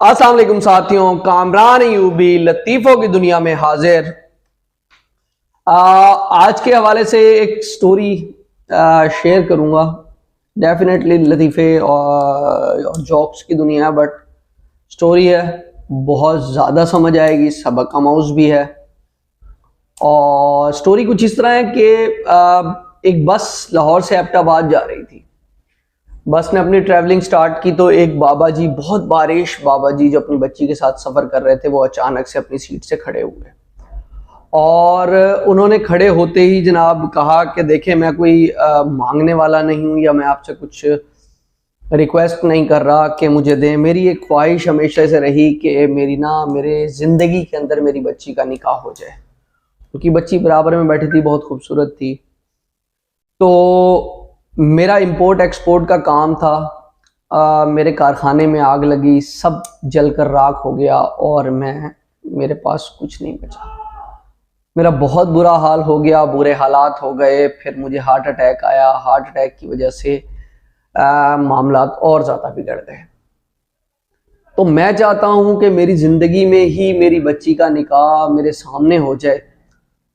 अस्सलाम वालेकुम साथियों, कामरान यूबी लतीफ़ों की दुनिया में हाजिर। आज के हवाले से एक स्टोरी शेयर करूंगा। डेफिनेटली लतीफ़े और जॉक्स की दुनिया है, बट स्टोरी है, बहुत ज़्यादा समझ आएगी, सबक आमूज़ भी है। और स्टोरी कुछ इस तरह है कि एक बस लाहौर से एबटाबाद जा रही थी। बस ने अपनी ट्रैवलिंग स्टार्ट की तो एक बाबा जी, बहुत बारिश, बाबा जी जो अपनी बच्ची के साथ सफ़र कर रहे थे वो अचानक से अपनी सीट से खड़े हुए और उन्होंने खड़े होते ही जनाब कहा कि देखें, मैं कोई मांगने वाला नहीं हूँ या मैं आपसे कुछ रिक्वेस्ट नहीं कर रहा कि मुझे दें। मेरी एक ख्वाहिश हमेशा से रही कि मेरे ज़िंदगी के अंदर मेरी बच्ची का निकाह हो जाए। उनकी बच्ची बराबर में बैठी थी, बहुत खूबसूरत थी। तो मेरा इंपोर्ट एक्सपोर्ट का काम था। मेरे कारखाने में आग लगी, सब जलकर राख हो गया और मेरे पास कुछ नहीं बचा। मेरा बहुत बुरा हाल हो गया, बुरे हालात हो गए। फिर मुझे हार्ट अटैक आया। हार्ट अटैक की वजह से मामलात और ज़्यादा बिगड़ गए। तो मैं चाहता हूँ कि मेरी ज़िंदगी में ही मेरी बच्ची का निकाह मेरे सामने हो जाए।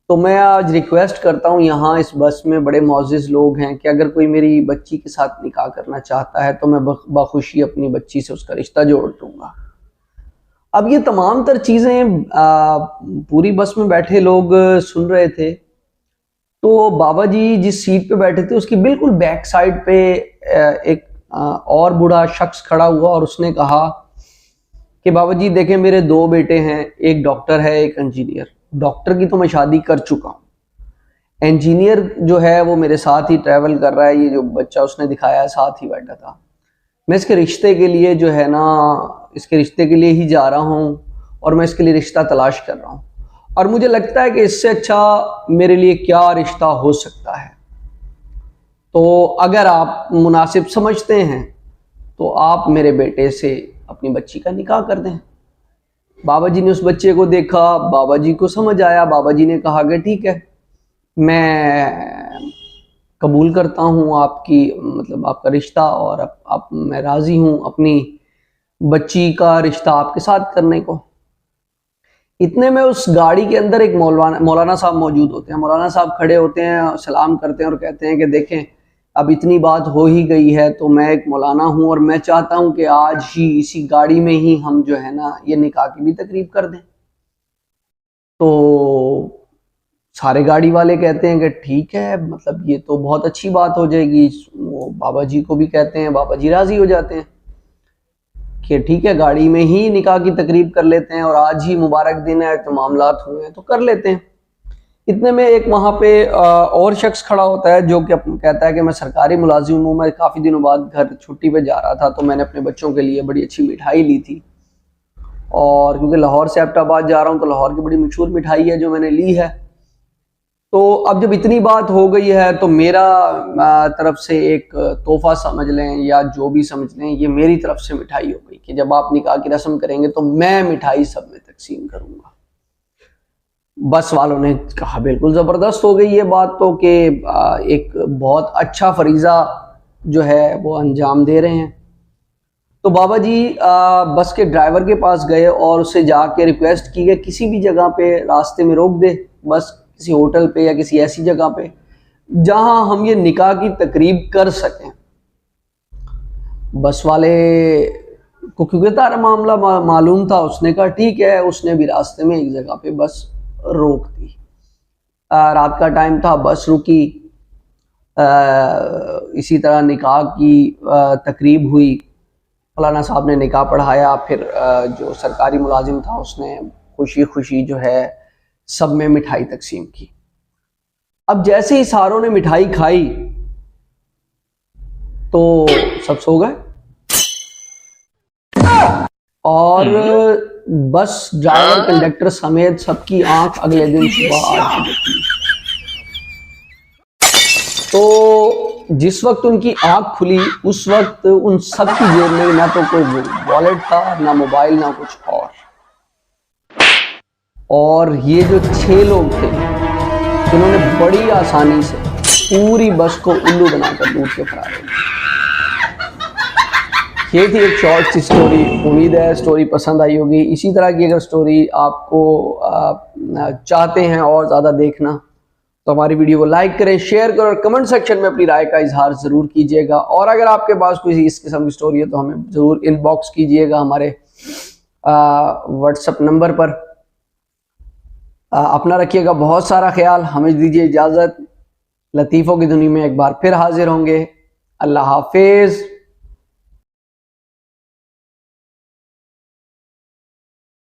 तो मैं आज रिक्वेस्ट करता हूँ, यहाँ इस बस में बड़े मौजूद लोग हैं कि अगर कोई मेरी बच्ची के साथ निकाह करना चाहता है तो मैं बखुशी अपनी बच्ची से उसका रिश्ता जोड़ दूँगा। अब ये तमाम तर चीज़ें पूरी बस में बैठे लोग सुन रहे थे। तो बाबा जी जिस सीट पे बैठे थे उसकी बिल्कुल बैक साइड पे एक और बूढ़ा शख्स खड़ा हुआ और उसने कहा कि बाबा जी देखें, मेरे दो बेटे हैं, एक डॉक्टर है, एक इंजीनियर। डॉक्टर की तो मैं शादी कर चुका हूँ, इंजीनियर जो है वो मेरे साथ ही ट्रैवल कर रहा है। ये जो बच्चा उसने दिखाया है साथ ही बैठा था। मैं इसके रिश्ते के लिए जो है ना, इसके रिश्ते के लिए ही जा रहा हूँ और मैं इसके लिए रिश्ता तलाश कर रहा हूँ और मुझे लगता है कि इससे अच्छा मेरे लिए क्या रिश्ता हो सकता है। तो अगर आप मुनासिब समझते हैं तो आप मेरे बेटे से अपनी बच्ची का निकाह कर दें। बाबा जी ने उस बच्चे को देखा, बाबा जी को समझ आया। बाबा जी ने कहा कि ठीक है, मैं कबूल करता हूँ आपकी आपका रिश्ता और मैं राज़ी हूँ अपनी बच्ची का रिश्ता आपके साथ करने को। इतने में उस गाड़ी के अंदर एक मौलाना साहब मौजूद होते हैं। मौलाना साहब खड़े होते हैं, सलाम करते हैं और कहते हैं कि देखें, अब इतनी बात हो ही गई है तो मैं एक मौलाना हूँ और मैं चाहता हूँ कि आज ही इसी गाड़ी में ही हम जो है ना ये निकाह की भी तकरीब कर दें। तो सारे गाड़ी वाले कहते हैं कि ठीक है, ये तो बहुत अच्छी बात हो जाएगी। वो बाबा जी को भी कहते हैं, बाबा जी राज़ी हो जाते हैं कि ठीक है, गाड़ी में ही निकाह की तकरीब कर लेते हैं और आज ही मुबारक दिन है, तो मामलात हुए हैं तो कर लेते हैं। इतने में एक वहाँ पे और शख्स खड़ा होता है जो कि कहता है कि मैं सरकारी मुलाजिम हूँ, मैं काफ़ी दिनों बाद घर छुट्टी पे जा रहा था तो मैंने अपने बच्चों के लिए बड़ी अच्छी मिठाई ली थी और क्योंकि लाहौर से एबटाबाद जा रहा हूँ तो लाहौर की बड़ी मशहूर मिठाई है जो मैंने ली है। तो अब जब इतनी बात हो गई है तो मेरा तरफ से एक तोहफा समझ लें या जो भी समझ लें, ये मेरी तरफ से मिठाई हो गई कि जब आप निकाह की रस्म करेंगे तो मैं मिठाई सब में तकसीम करूंगा। बस वालों ने कहा बिल्कुल ज़बरदस्त हो गई ये बात तो कि एक बहुत अच्छा फरीज़ा जो है वो अंजाम दे रहे हैं। तो बाबा जी बस के ड्राइवर के पास गए और उससे जाके रिक्वेस्ट की कि किसी भी जगह पे रास्ते में रोक दे, बस किसी होटल पे या किसी ऐसी जगह पे जहां हम ये निकाह की तकरीब कर सकें। बस वाले को क्योंकि तारा मामला मालूम था, उसने कहा ठीक है। उसने भी रास्ते में एक जगह पे बस रोक दी। रात का टाइम था, बस रुकी। इसी तरह निकाह की तकरीब हुई। मौलाना साहब ने निकाह पढ़ाया। फिर जो सरकारी मुलाजिम था उसने खुशी खुशी जो है सब में मिठाई तकसीम की। अब जैसे ही सारों ने मिठाई खाई तो सब सो गए और बस ड्राइवर कंडक्टर समेत सबकी आंख अगले दिन सुबह 8 बजे खुली। तो जिस वक्त उनकी आंख खुली उस वक्त उन सबकी जेब में ना तो कोई वॉलेट था, ना मोबाइल, ना कुछ और ये जो 6 लोग थे जिन्होंने बड़ी आसानी से पूरी बस को उल्लू बनाकर लूट के फरार हो गए। ये थी एक शॉर्ट सी स्टोरी। उम्मीद है स्टोरी पसंद आई होगी। इसी तरह की अगर स्टोरी आपको चाहते हैं और ज़्यादा देखना तो हमारी वीडियो को लाइक करें, शेयर करें और कमेंट सेक्शन में अपनी राय का इजहार ज़रूर कीजिएगा। और अगर आपके पास कोई इस किस्म की स्टोरी है तो हमें ज़रूर इनबॉक्स कीजिएगा हमारे व्हाट्सएप नंबर पर। अपना रखिएगा बहुत सारा ख्याल। हमें दीजिए इजाज़त। लतीफ़ों की दुनिया में एक बार फिर हाजिर होंगे। अल्लाह हाफिज़।